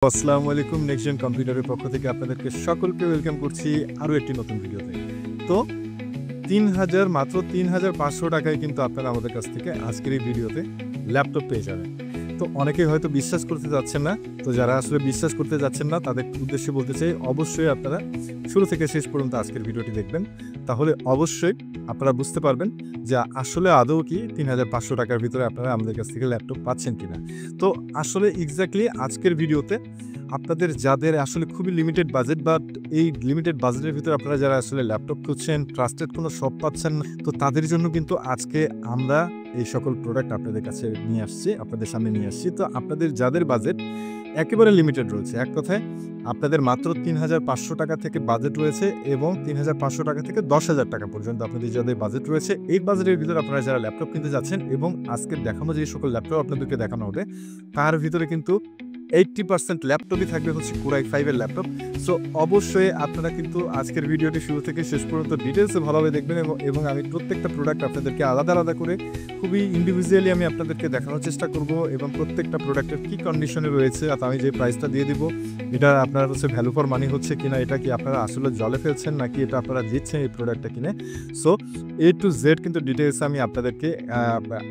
আসসালামু আলাইকুম, next gen কম্পিউটারের পক্ষ থেকে আপনাদেরকে সকলকে ওয়েলকাম করছি আরও একটি নতুন ভিডিওতে। তো মাত্র ৩,৫০০ টাকায় কিন্তু আপনারা আমাদের কাছ থেকে আজকের এই ভিডিওতে ল্যাপটপ পেয়ে যাবেন। তো অনেকেই হয়তো বিশ্বাস করতে যাচ্ছেন না, তো যারা আসলে বিশ্বাস করতে যাচ্ছেন না তাদের উদ্দেশ্যে বলতে চাই, অবশ্যই আপনারা শুরু থেকে শেষ পর্যন্ত আজকের ভিডিওটি দেখবেন, তাহলে অবশ্যই আপনারা বুঝতে পারবেন যে আসলে আদৌ কি ৩,৫০০ টাকার ভিতরে আপনারা আমাদের কাছ থেকে ল্যাপটপ পাচ্ছেন কিনা। তো আসলে এক্স্যাক্টলি আজকের ভিডিওতে আপনাদের যাদের আসলে খুবই লিমিটেড বাজেট, বাট এই লিমিটেড বাজেটের ভিতরে আপনারা যারা আসলে ল্যাপটপ খুঁজছেন, ট্রাস্টেড কোনো শপ পাচ্ছেন না, তো তাদের জন্য কিন্তু আজকে আমরা এই সকল প্রোডাক্ট আপনাদের কাছে নিয়ে আসছি, আপনাদের সামনে নিয়ে আসছি। তো আপনাদের যাদের বাজেট একেবারে লিমিটেড রয়েছে, এক কথায় আপনাদের মাত্র ৩,৫০০ টাকা থেকে বাজেট রয়েছে এবং ৩,৫০০ টাকা থেকে ১০,০০০ টাকা পর্যন্ত আপনাদের যাদের বাজেট রয়েছে, এই বাজেটের ভিতরে আপনারা যারা ল্যাপটপ কিনতে যাচ্ছেন এবং আজকে দেখানো যে সকল ল্যাপটপ আপনাদেরকে দেখানো হবে তার ভিতরে কিন্তু 80% ল্যাপটপই থাকবে হচ্ছে Core i5 এর ল্যাপটপ। সো অবশ্যই আপনারা কিন্তু আজকের ভিডিওটি শুরু থেকে শেষ পর্যন্ত ডিটেলসে ভালোভাবে দেখবেন এবং আমি প্রত্যেকটা প্রোডাক্ট আপনাদেরকে আলাদা আলাদা করে খুবই ইন্ডিভিজুয়ালি আমি আপনাদেরকে দেখানোর চেষ্টা করব এবং প্রত্যেকটা প্রোডাক্টের কী কন্ডিশনে রয়েছে আর আমি যে প্রাইসটা দিয়ে দিব এটা আপনার হচ্ছে ভ্যালু ফর মানি হচ্ছে কিনা, এটা কি আপনারা আসলে জলে ফেলছেন নাকি এটা আপনারা দিচ্ছেন এই প্রোডাক্টটা কিনে। সো A to Z কিন্তু ডিটেলসে আমি আপনাদেরকে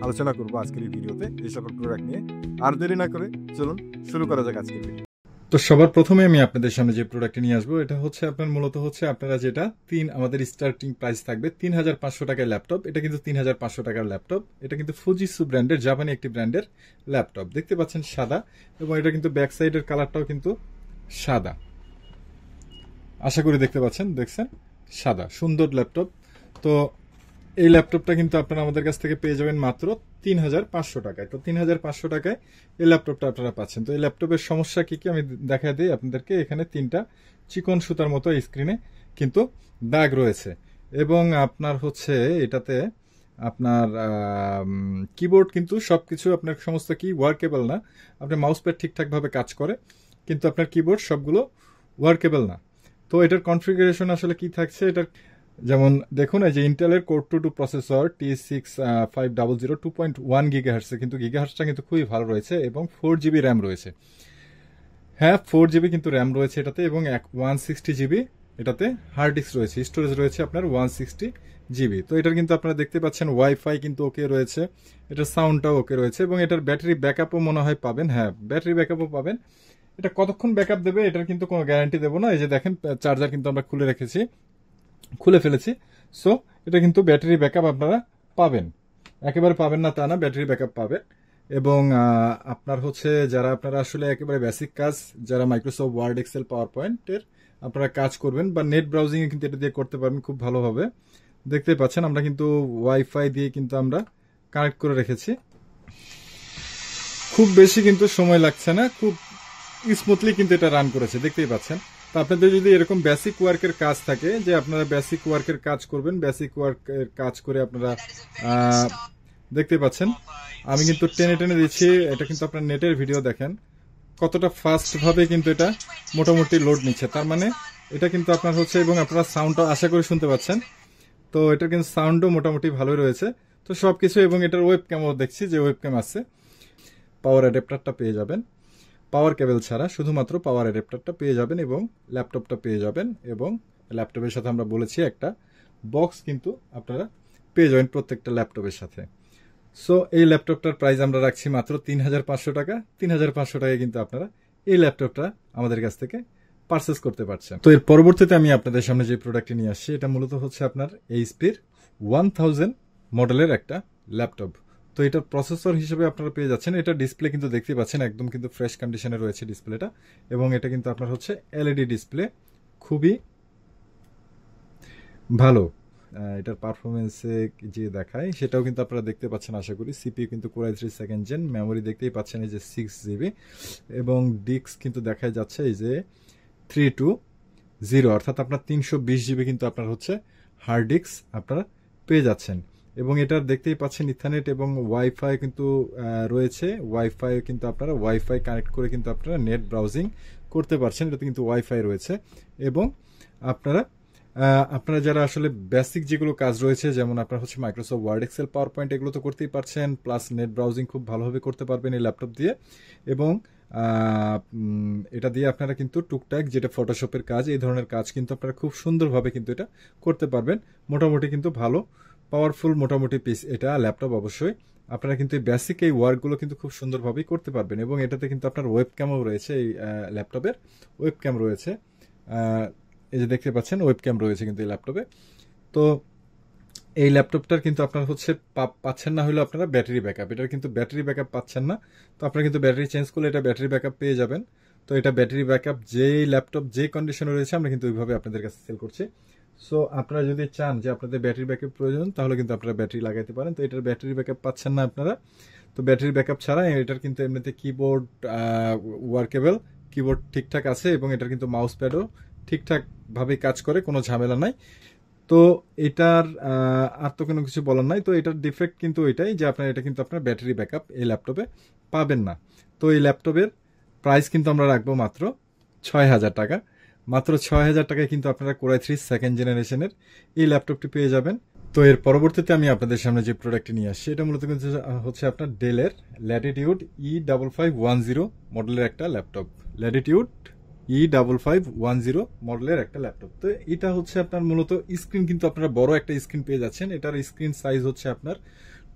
আলোচনা করবো আজকের এই ভিডিওতে এই সকল প্রোডাক্ট নিয়ে। আর দেরি না করে চলুন শুরু করা যাক আজকের ভিডিও। তো সবার প্রথমে আমি আপনাদের সামনে যে প্রোডাক্টটি নিয়ে আসবো এটা হচ্ছে আপনার মূলত হচ্ছে আপনারা যেটা আমাদের স্টার্টিং প্রাইস থাকবে ৩,৫০০ টাকার ল্যাপটপ। এটা কিন্তু ৩,৫০০ টাকার ল্যাপটপ, এটা কিন্তু ফুজিসু ব্র্যান্ডের, জাপানি একটি ব্র্যান্ডের ল্যাপটপ। দেখতে পাচ্ছেন সাদা, এবং এটা কিন্তু ব্যাক সাইডের কালারটাও কিন্তু সাদা, আশা করি দেখতে পাচ্ছেন, দেখছেন সাদা সুন্দর ল্যাপটপ। তো এই ল্যাপটপটা কিন্তু আপনারা আমাদের কাছ থেকে পেয়ে যাবেন মাত্র ৩,৫০০ টাকায়। তো ৩,৫০০ টাকায় এই ল্যাপটপটা আপনারা পাচ্ছেন। তো এই ল্যাপটপের সমস্যা কি কি আমি দেখা দিই আপনাদেরকে। এখানে 3টা চিকন সুতার মতো স্ক্রিনে কিন্তু দাগ রয়েছে, এবং আপনার হচ্ছে এটাতে আপনার কিবোর্ড কিন্তু সবকিছু আপনার সমস্ত কি ওয়ার্কেবল না। আপনার মাউস প্যাড ঠিকঠাকভাবে কাজ করে, কিন্তু আপনার কিবোর্ড সবগুলো ওয়ার্কেবল না। তো এটার কনফিগারেশন আসলে কি থাকছে, এটার যেমন দেখুন এই যে ইন্টেলের কোর 2 প্রসেসর T6500 2.1 গিগাহার্টস, কিন্তু গিগাহার্টসটা কিন্তু খুবই ভালো রয়েছে, এবং 4GB র্যাম রয়েছে। হ্যাঁ, 4GB কিন্তু র্যাম রয়েছে এটাতে, এবং 160GB এটাতে হার্ড ডিস্ক রয়েছে, স্টোরেজ রয়েছে আপনার 160GB। তো এটার কিন্তু আপনারা দেখতে পাচ্ছেন ওয়াইফাই কিন্তু ওকে রয়েছে, এটার সাউন্ডটাও ওকে রয়েছে, এবং এটার ব্যাটারি ব্যাকআপও মনে হয় পাবেন। হ্যাঁ, ব্যাটারি ব্যাকআপও পাবেন। এটা কতক্ষণ ব্যাকআপ দেবে এটার কিন্তু কোনো গ্যারান্টি দেবো না। এই যে দেখেন চার্জার কিন্তু আমরা খুলে ফেলেছি। সো এটা কিন্তু ব্যাটারি ব্যাকআপ আপনারা পাবেন, একেবারে পাবেন না তা না, ব্যাটারি ব্যাকআপ পাবেন। এবং আপনার হচ্ছে যারা আপনারা আসলে একেবারে বেসিক কাজ, যারা মাইক্রোসফট ওয়ার্ড, এক্সেল, পাওয়ার পয়েন্টের আপনারা কাজ করবেন বা নেট ব্রাউজিং কিন্তু এটা দিয়ে করতে পারবেন খুব ভালোভাবে। দেখতে পাচ্ছেন আমরা কিন্তু ওয়াইফাই দিয়ে কিন্তু আমরা কানেক্ট করে রেখেছি, খুব বেশি কিন্তু সময় লাগছে না, খুব স্মুথলি কিন্তু এটা রান করেছে, দেখতেই পাচ্ছেন। তো আপনাদের যদি এরকম বেসিক ওয়ার্কের কাজ থাকে, যে আপনারা বেসিক ওয়ার্কের কাজ করবেন, বেসিক ওয়ার্কের কাজ করে আপনারা দেখতে পাচ্ছেন আমি কিন্তু টেনে টেনে দিচ্ছি। এটা কিন্তু আপনার নেটের ভিডিও দেখেন কতটা ফাস্ট ভাবে কিন্তু এটা মোটামুটি লোড নিচ্ছে, তার মানে এটা কিন্তু আপনার হচ্ছে, এবং আপনারা সাউন্ডটা আশা করি শুনতে পাচ্ছেন। তো এটার কিন্তু সাউন্ডও মোটামুটি ভালোই রয়েছে। তো সবকিছু, এবং এটার ওয়েব ক্যামও দেখছি যে ওয়েব ক্যাম আছে। পাওয়ার অ্যাডাপ্টারটা পেয়ে যাবেন, পাওয়ার কেবল ছাড়া শুধুমাত্র পাওয়ার অ্যাডাপ্টারটা পেয়ে যাবেন, এবং ল্যাপটপটা পেয়ে যাবেন, এবং ল্যাপটপের সাথে আমরা বলেছি একটা বক্স কিন্তু আপনারা পেয়ে যাবেন প্রত্যেকটা ল্যাপটপের সাথে। সো এই ল্যাপটপটার প্রাইস আমরা রাখছি মাত্র 3,500 টাকা। 3,500 টাকায় কিন্তু আপনারা এই ল্যাপটপটা আমাদের কাছ থেকে পারচেস করতে পারছেন। তো এর পরবর্তীতে আমি আপনাদের সামনে যে প্রোডাক্টটি নিয়ে আসছি এটা মূলত হচ্ছে আপনার এইচপির 1000 মডেলের একটা ল্যাপটপ। তো এটার প্রসেসর হিসেবে আপনারা পেয়ে যাচ্ছেন, এটা ডিসপ্লে কিন্তু দেখতে পাচ্ছেন একদম কিন্তু ফ্রেশ কন্ডিশনে রয়েছে ডিসপ্লেটা, এবং এটা কিন্তু আপনার হচ্ছে এলইডি ডিসপ্লে, খুবই ভালো। এটার পারফরমেন্সে যে দেখায় সেটাও কিন্তু আপনারা দেখতে পাচ্ছেন আশা করি। সিপিইউ কিন্তু Core i3 second gen, memory দেখতেই পাচ্ছেন এই যে 6GB, এবং ডিস্ক কিন্তু দেখাই যাচ্ছে এই যে 320, অর্থাৎ আপনার 320GB কিন্তু আপনার হচ্ছে হার্ড ডিস্ক আপনারা পেয়ে যাচ্ছেন। এবং এটার দেখতেই পাচ্ছেন ইথারনেট এবং ওয়াইফাই কিন্তু রয়েছে। ওয়াইফাই কিন্তু আপনারা ওয়াইফাই কানেক্ট করে কিন্তু আপনারা নেট ব্রাউজিং করতে পারছেন, এটাতে কিন্তু ওয়াইফাই রয়েছে। এবং আপনারা যারা আসলে বেসিক যেগুলো কাজ রয়েছে, যেমন আপনার হচ্ছে Microsoft Word, Excel, PowerPoint, এগুলো তো করতেই পারছেন, প্লাস নেট ব্রাউজিং খুব ভালোভাবে করতে পারবেন এই ল্যাপটপ দিয়ে। এবং এটা দিয়ে আপনারা কিন্তু টুকটাক যেটা ফটোশপের কাজ, এই ধরনের কাজ কিন্তু আপনারা খুব সুন্দরভাবে কিন্তু এটা করতে পারবেন। মোটামুটি কিন্তু ভালো পাওয়ারফুল মোটামুটি পিস এটা ল্যাপটপ। অবশ্যই আপনারা কিন্তু এই বেসিক এই ওয়ার্কগুলো কিন্তু খুব সুন্দরভাবেই করতে পারবেন। এবং এটাতে কিন্তু আপনার ওয়েব ক্যামও রয়েছে, এই ল্যাপটপের ওয়েব ক্যাম রয়েছে। এই যে দেখতে পাচ্ছেন ওয়েব ক্যাম রয়েছে কিন্তু এই ল্যাপটপে। তো এই ল্যাপটপটার কিন্তু আপনার হচ্ছে পাচ্ছেন না হলো আপনারা ব্যাটারি ব্যাকআপ, এটার কিন্তু ব্যাটারি ব্যাকআপ পাচ্ছেন না। তো আপনারা কিন্তু ব্যাটারি চেঞ্জ করলে এটা ব্যাটারি ব্যাকআপ পেয়ে যাবেন। তো এটা ব্যাটারি ব্যাকআপ যেই ল্যাপটপ যে কন্ডিশনে রয়েছে আমরা কিন্তু ওইভাবে আপনাদের কাছে সেল করছি। সো আপনারা যদি চান যে আপনাদের ব্যাটারি ব্যাকআপ প্রয়োজন তাহলে কিন্তু আপনারা ব্যাটারি লাগাইতে পারেন। তো এটার ব্যাটারি ব্যাকআপ পাচ্ছেন না আপনারা, তো ব্যাটারি ব্যাকআপ ছাড়া এটার কিন্তু এমনিতে কিবোর্ড ওয়ার্কেবল, কিবোর্ড ঠিকঠাক আছে এবং এটার কিন্তু মাউস প্যাডও ঠিকঠাকভাবে কাজ করে, কোনো ঝামেলা নাই। তো এটার আর তো কোনো কিছু বলার নাই। তো এটার ডিফেক্ট কিন্তু এটাই যে আপনার এটা কিন্তু আপনার ব্যাটারি ব্যাকআপ এই ল্যাপটপে পাবেন না। তো এই ল্যাপটপের প্রাইস কিন্তু আমরা রাখবো মাত্র ৬,০০০ টাকা। মাত্র ৬,০০০ টাকায় কিন্তু আপনারা কোরাই 3 সেকেন্ড জেনারেশনের এই ল্যাপটপটি পেয়ে যাবেন। তো এর পরবর্তীতে আমি আপনাদের সামনে যে প্রোডাক্টটি নিয়ে আসছি এটা মূলত কিন্তু হচ্ছে আপনার ডেলের ল্যাটিটিউড E5510 মডেলের একটা ল্যাপটপ। ল্যাটিটিউড E5510 মডেলের একটা ল্যাপটপ। তো এটা হচ্ছে আপনার মূলত স্ক্রিন কিন্তু আপনারা বড় একটা স্ক্রিন পেয়ে যাচ্ছেন। এটার স্ক্রিন সাইজ হচ্ছে আপনার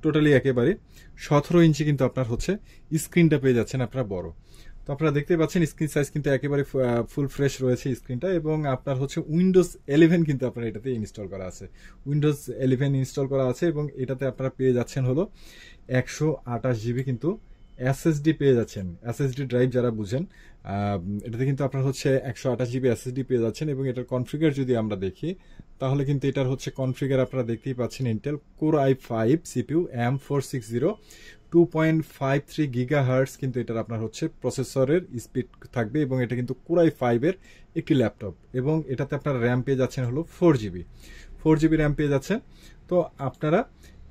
টোটালি একেবারে 17 ইঞ্চি কিন্তু আপনার হচ্ছে স্ক্রিনটা পেয়ে যাচ্ছেন আপনারা বড়। তো আপনারা দেখতে পাচ্ছেন স্ক্রিন সাইজ কিন্তু একেবারে ফুল ফ্রেশ রয়েছে স্ক্রিনটা। এবং আপনার হচ্ছে উইন্ডোজ 11 কিন্তু আপনার এটাতে ইনস্টল করা আছে, উইন্ডোজ 11 ইনস্টল করা আছে। এবং এটাতে আপনারা পেয়ে যাচ্ছেন হলো 128 জিবি কিন্তু এসএসডি পেয়ে যাচ্ছেন। এসএসডি ড্রাইভ যারা বুঝেন, এটাতে কিন্তু আপনার হচ্ছে 128 জিবি এসএসডি পেয়ে যাচ্ছেন। এবং এটার কনফিগার যদি আমরা দেখি তাহলে কিন্তু এটার হচ্ছে কনফিগার আপনারা দেখতেই পাচ্ছেন Intel core i5 CPU M460 2.53 gigahertz কিন্তু এটার আপনার হচ্ছে প্রসেসরের স্পিড থাকবে। এবং এটা কিন্তু কোর i5 এর একটি ল্যাপটপ। এবং এটাতে আপনার র্যাম পেয়ে যাচ্ছেন হলো 4 জিবি র্যাম পেয়ে যাচ্ছেন। তো আপনারা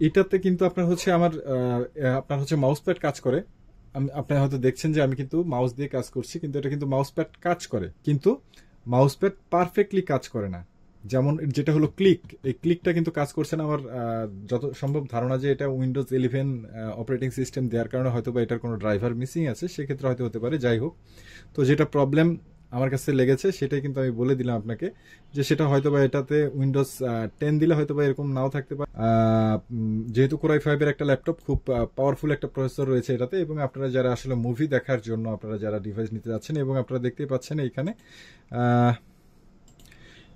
এটাতে কিন্তু আপনার হচ্ছে আপনার হচ্ছে মাউস প্যাড কাজ করে। আপনি হয়তো দেখছেন যে আমি কিন্তু মাউস দিয়ে কাজ করছি, কিন্তু এটা কিন্তু মাউস প্যাড কাজ করে, কিন্তু মাউস প্যাড পারফেক্টলি কাজ করে না। যেমন যেটা হলো ক্লিক, এই ক্লিকটা কিন্তু কাজ করছে না। আমার যত সম্ভব ধারণা যে এটা উইন্ডোজ 11 অপারেটিং সিস্টেম দেওয়ার কারণে হয়তো বা এটার কোনো ড্রাইভার মিসিং আছে, সেক্ষেত্রে হয়তো হতে পারে। যাই হোক, তো যেটা প্রবলেম আমার কাছে লেগেছে সেটাই কিন্তু আমি বলে দিলাম আপনাকে, যে সেটা হয়তো বা এটাতে উইন্ডোজ 10 দিলে হয়তো বা এরকম নাও থাকতে পারে। যেহেতু কোর i5 এর একটা ল্যাপটপ, খুব পাওয়ারফুল একটা প্রসেসর রয়েছে এটাতে। এবং আপনারা যারা আসলে মুভি দেখার জন্য আপনারা যারা ডিভাইস নিতে যাচ্ছেন, এবং আপনারা দেখতেই পাচ্ছেন এইখানে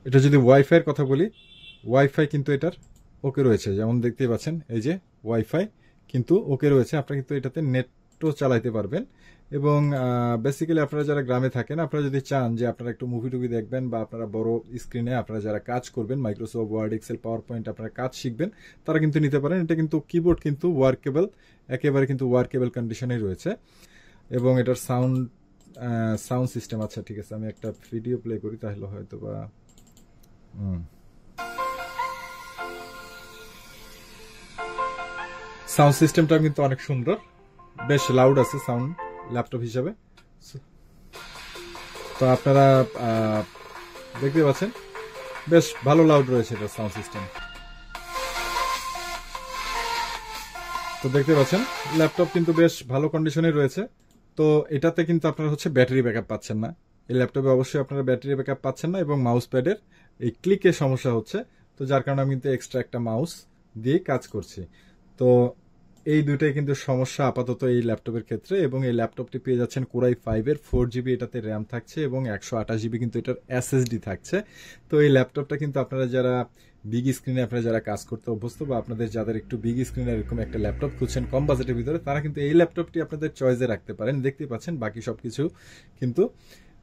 এটা যদি ওয়াইফাইয়ের কথা বলি, ওয়াইফাই কিন্তু এটার ওকে রয়েছে। যেমন দেখতেই পাচ্ছেন এই যে ওয়াইফাই কিন্তু ওকে রয়েছে। আপনারা কিন্তু এটাতে নেটও চালাইতে পারবেন। এবং বেসিক্যালি আপনারা যারা গ্রামে থাকেন, আপনারা যদি চান যে আপনারা একটু মুভি টুভি দেখবেন, বা আপনারা বড় স্ক্রিনে আপনারা যারা কাজ করবেন, Microsoft Word, Excel, PowerPoint আপনারা কাজ শিখবেন, তারা কিন্তু নিতে পারেন। এটা কিন্তু কিবোর্ড কিন্তু ওয়ার্কেবল, একেবারে কিন্তু ওয়ার্কেবল কন্ডিশনেই রয়েছে। এবং এটার সাউন্ড সিস্টেম, আচ্ছা ঠিক আছে, আমি একটা ভিডিও প্লে করি তাহলে হয়তো বা সাউন্ড সিস্টেমটা কিন্তু অনেক সুন্দর, বেশ লাউড আছে সাউন্ড ল্যাপটপ হিসাবে। তো আপনারা দেখতে পাচ্ছেন বেশ ভালো লাউড রয়েছে এটা সাউন্ড সিস্টেম। তো দেখতে পাচ্ছেন ল্যাপটপ কিন্তু বেশ ভালো কন্ডিশনে রয়েছে। তো এটাতে কিন্তু আপনারা হচ্ছে ব্যাটারি ব্যাকআপ পাচ্ছেন না, এই ল্যাপটপে অবশ্যই আপনারা ব্যাটারি ব্যাকআপ পাচ্ছেন না। এবং মাউস প্যাডের এই ক্লিকের সমস্যা হচ্ছে, তো যার কারণে আমি কিন্তু এক্সট্রা একটা মাউস দিয়ে কাজ করছি। তো এই দুইটাই কিন্তু সমস্যা আপাতত এই ল্যাপটপের ক্ষেত্রে। এবং এই ল্যাপটপটি পেয়ে যাচ্ছেন কোর i5 এর 4 জিবি এটাতে র্যাম থাকছে, এবং 128 জিবি কিন্তু এটার এসএসডি থাকছে। তো এই ল্যাপটপটা কিন্তু আপনারা যারা বিগ স্ক্রিনে আপনারা যারা কাজ করতে অভ্যস্ত, বা আপনাদের যাদের একটু বিগ স্ক্রিনে এরকম একটা ল্যাপটপ খুঁজছেন কম বাজেটের ভিতরে, তারা কিন্তু এই ল্যাপটপটি আপনাদের চয়েসে রাখতে পারেন। দেখতেই পাচ্ছেন বাকি সবকিছু কিন্তু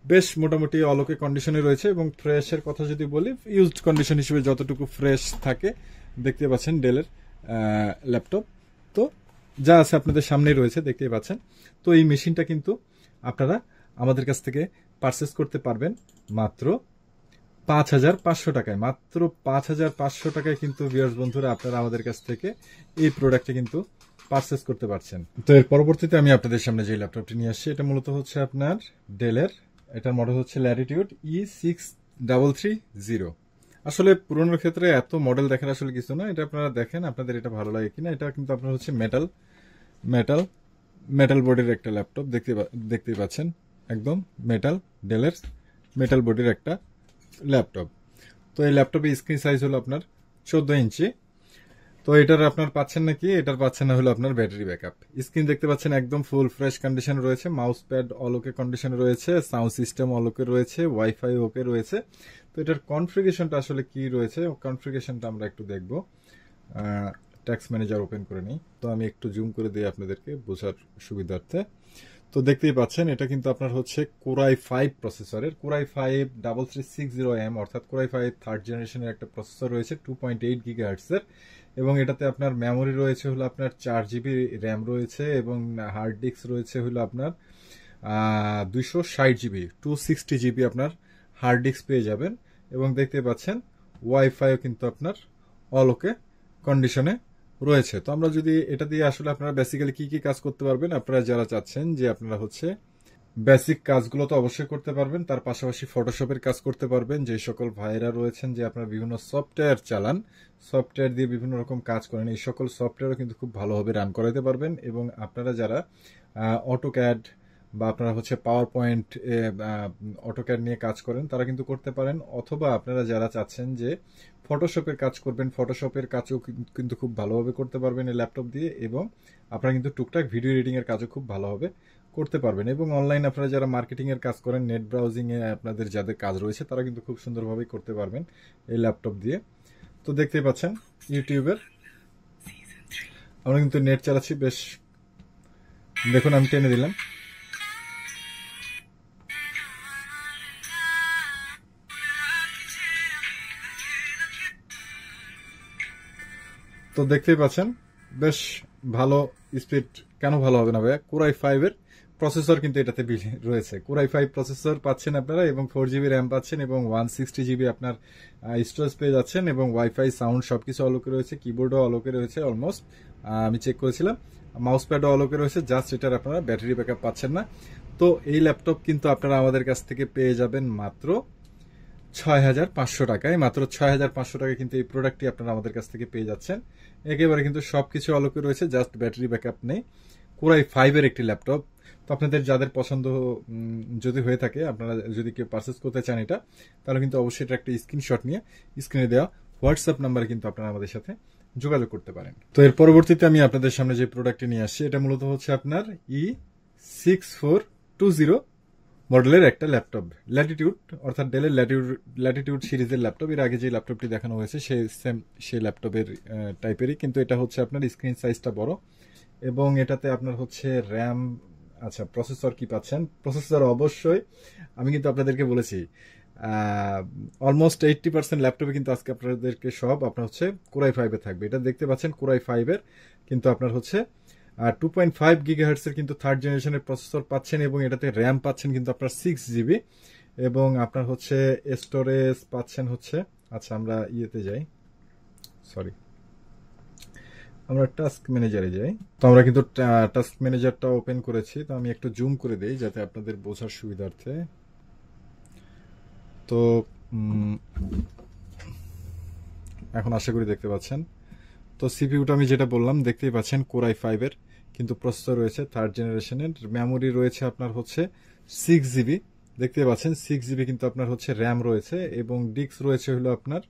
বেশ মোটামুটি অলোকে কন্ডিশনে রয়েছে। এবং ফ্রেশের কথা যদি বলি, ইউজড কন্ডিশন হিসেবে যতটুকু ফ্রেশ থাকে, দেখতে পাচ্ছেন ডেলের ল্যাপটপ তো যা আছে আপনাদের সামনেই রয়েছে, দেখতেই পাচ্ছেন। তো এই মেশিনটা কিন্তু আপনারা আমাদের কাছ থেকে পারচেস করতে পারবেন মাত্র 5,500 টাকায়। মাত্র 5,500 টাকায় কিন্তু ভিউয়ার্স বন্ধুরা আপনারা আমাদের কাছ থেকে এই প্রোডাক্টটা কিন্তু পারচেস করতে পারছেন। তো এর পরবর্তীতে আমি আপনাদের সামনে যে ল্যাপটপটি নিয়ে আসছি, এটা মূলত হচ্ছে আপনার ডেলের, এটার মডেল হচ্ছে ল্যাটিটিউড E6330। আসলে পুরোনোর ক্ষেত্রে এত মডেল দেখার আসলে কিছু না, এটা আপনারা দেখেন আপনাদের এটা ভালো লাগে কিনা। এটা কিন্তু আপনার হচ্ছে মেটাল মেটাল বডির একটা ল্যাপটপ দেখতেই পাচ্ছেন, একদম ডেলের মেটাল বডির একটা ল্যাপটপ। তো এই ল্যাপটপের স্ক্রিন সাইজ হলো আপনার 14 ইঞ্চি। তো এটার আপনার পাচ্ছেন নাকি, এটার পাচ্ছেন না হলো আপনার ব্যাটারি ব্যাকআপ। স্ক্রিন দেখতে পাচ্ছেন একদম ফুল ফ্রেশ কন্ডিশন রয়েছে, মাউস প্যাড অল ওকে কন্ডিশন রয়েছে, সাউন্ড সিস্টেম অল ওকে রয়েছে, ওয়াইফাই ওকে রয়েছে। তো এটার কনফিগারেশনটা আসলে কি রয়েছে, কনফিগারেশনটা আমরা একটু দেখবো। ট্যাক্স ম্যানেজার ওপেন করে নিই, তো আমি একটু জুম করে দিই আপনাদেরকে বোঝার সুবিধার্থে। তো দেখতেই পাচ্ছেন এটা কিন্তু আপনার হচ্ছে কোরাই 5 প্রসেসরের, কোরাই 5 3360M, অর্থাৎ কোরাই 5 থার্ড জেনারেশনের একটা প্রসেসর রয়েছে 2.8 GHz এর, এবং এটাতে আপনার মেমোরি রয়েছে হলো আপনার 4GB র্যাম রয়েছে, এবং হার্ড ডিস্ক রয়েছে হলো আপনার 260GB 260GB আপনার হার্ড ডিস্ক পেয়ে যাবেন। এবং দেখতে পাচ্ছেন ওয়াইফাইও কিন্তু আপনার অল ওকে কন্ডিশনে রয়েছে। তো আমরা যদি এটা দিয়ে আসলে আপনারা বেসিক্যালি কি কি কাজ করতে পারবেন, আপনারা যারা চাচ্ছেন যে আপনারা হচ্ছে বেসিক কাজগুলো তো অবশ্যই করতে পারবেন, তার পাশাপাশি ফটোশপের কাজ করতে পারবেন। যে সকল ভাইরা রয়েছেন যে আপনারা বিভিন্ন সফটওয়্যার চালান, সফটওয়্যার দিয়ে বিভিন্ন রকম কাজ করেন, এই সকল সফটওয়্যারও কিন্তু খুব ভালোভাবে রান করাতে পারবেন। এবং আপনারা যারা অটোক্যাড বা আপনারা হচ্ছে পাওয়ার পয়েন্ট অটোক্যাড নিয়ে কাজ করেন, তারা কিন্তু করতে পারেন। অথবা আপনারা যারা চাচ্ছেন যে ফটোশপের কাজ করবেন, ফটোশপের কাজও কিন্তু খুব ভালোভাবে করতে পারবেন এই ল্যাপটপ দিয়ে। এবং আপনারা কিন্তু টুকটাক ভিডিও এডিটিং এর কাজও খুব ভালোভাবে করতে পারবেন। এবং অনলাইন আপনারা যারা মার্কেটিং এর কাজ করেন, নেট ব্রাউজিং এ আপনাদের যাদের কাজ রয়েছে, তারা কিন্তু খুব সুন্দরভাবে করতে পারবেন এই ল্যাপটপ দিয়ে। তো দেখতেই পাচ্ছেন ইউটিউবের আমরা কিন্তু নেট চালাচ্ছি, বেশ দেখুন আমি টেনে দিলাম। তো দেখতেই পাচ্ছেন বেশ ভালো স্পিড। কেন ভালো হবে না ভাইয়া, কোরাই 5 এর প্রসেসর কিন্তু এটাতে রয়েছে। কোরাই 5 প্রসেসর পাচ্ছেন আপনারা, এবং 4GB র্যাম পাচ্ছেন, এবং 160GB আপনার স্টোরেজ পেয়ে যাচ্ছেন, এবং ওয়াইফাই সাউন্ড সবকিছু অলোকে রয়েছে, কিবোর্ডও অলোকে রয়েছে অলমোস্ট, আমি চেক করেছিলাম, মাউস প্যাডও অলোকে রয়েছে। জাস্ট এটার আপনারা ব্যাটারি ব্যাকআপ পাচ্ছেন না। তো এই ল্যাপটপ কিন্তু আপনারা আমাদের কাছ থেকে পেয়ে যাবেন মাত্র 6500 টাকায়। মাত্র 6500 টাকায় কিন্তু এই প্রোডাক্টটি আপনারা আমাদের কাছ থেকে পেয়ে যাচ্ছেন। একেবারে কিন্তু সবকিছু অলোকে রয়েছে, জাস্ট ব্যাটারি ব্যাকআপ নেই। কোরাই 5 এর একটি ল্যাপটপ। তো আপনাদের যাদের পছন্দ যদি হয়ে থাকে, আপনারা যদি কেউ পারচেস করতে চান এটা, তাহলে কিন্তু অবশ্যই এটা একটা স্ক্রিনশট নিয়ে স্ক্রিনে দেওয়া হোয়াটসঅ্যাপ নাম্বারে কিন্তু আপনারা আমাদের সাথে যোগাযোগ করতে পারেন। তো এর পরবর্তীতে আমি আপনাদের সামনে যে প্রোডাক্টটি নিয়ে আসছি, এটা মূলত হচ্ছে আপনার E6420 মডেলের একটা ল্যাপটপ, ল্যাটিটিউড, অর্থাৎ ডেলের ল্যাটিটিউড সিরিজের ল্যাপটপ। এর আগে যে ল্যাপটপটি দেখানো হয়েছে সেই ল্যাপটপের টাইপেরই, কিন্তু এটা হচ্ছে আপনার স্ক্রিন সাইজটা বড়, এবং এটাতে আপনার হচ্ছে র্যাম, আচ্ছা প্রসেসর কি পাচ্ছেন, প্রসেসর অবশ্যই আমি কিন্তু আপনাদেরকে বলেছি অলমোস্ট 80% ল্যাপটপে কিন্তু আজকে আপনাদেরকে সব আপনার হচ্ছে কোরাই 5 এ থাকবে। এটা দেখতে পাচ্ছেন কোরাই 5 এর কিন্তু আপনার হচ্ছে 2.5 GHz এর কিন্তু থার্ড জেনারেশনের প্রসেসর পাচ্ছেন, এবং এটাতে র্যাম পাচ্ছেন কিন্তু আপনার 6GB, এবং আপনার হচ্ছে স্টোরেজ পাচ্ছেন হচ্ছে, আচ্ছা আমরা ইয়েতে যাই, সরি আমরা টাস্ক ম্যানেজারে যাই। তো আমরা কিন্তু টাস্ক ম্যানেজারটা ওপেন করেছি, তো আমি একটু জুম করে দেই যাতে আপনাদের বোঝার সুবিধার্থে। তো এখন আশা করি দেখতে পাচ্ছেন। তো সিপিইউটা আমি যেটা বললাম দেখতেই পাচ্ছেন কোরাই 5 এর কিন্তু প্রসেসর রয়েছে থার্ড জেনারেশনের, মেমোরি রয়েছে আপনার হচ্ছে 6GB, দেখতেই পাচ্ছেন 6GB কিন্তু আপনার হচ্ছে র্যাম রয়েছে, এবং ডিস্ক রয়েছে হলো আপনার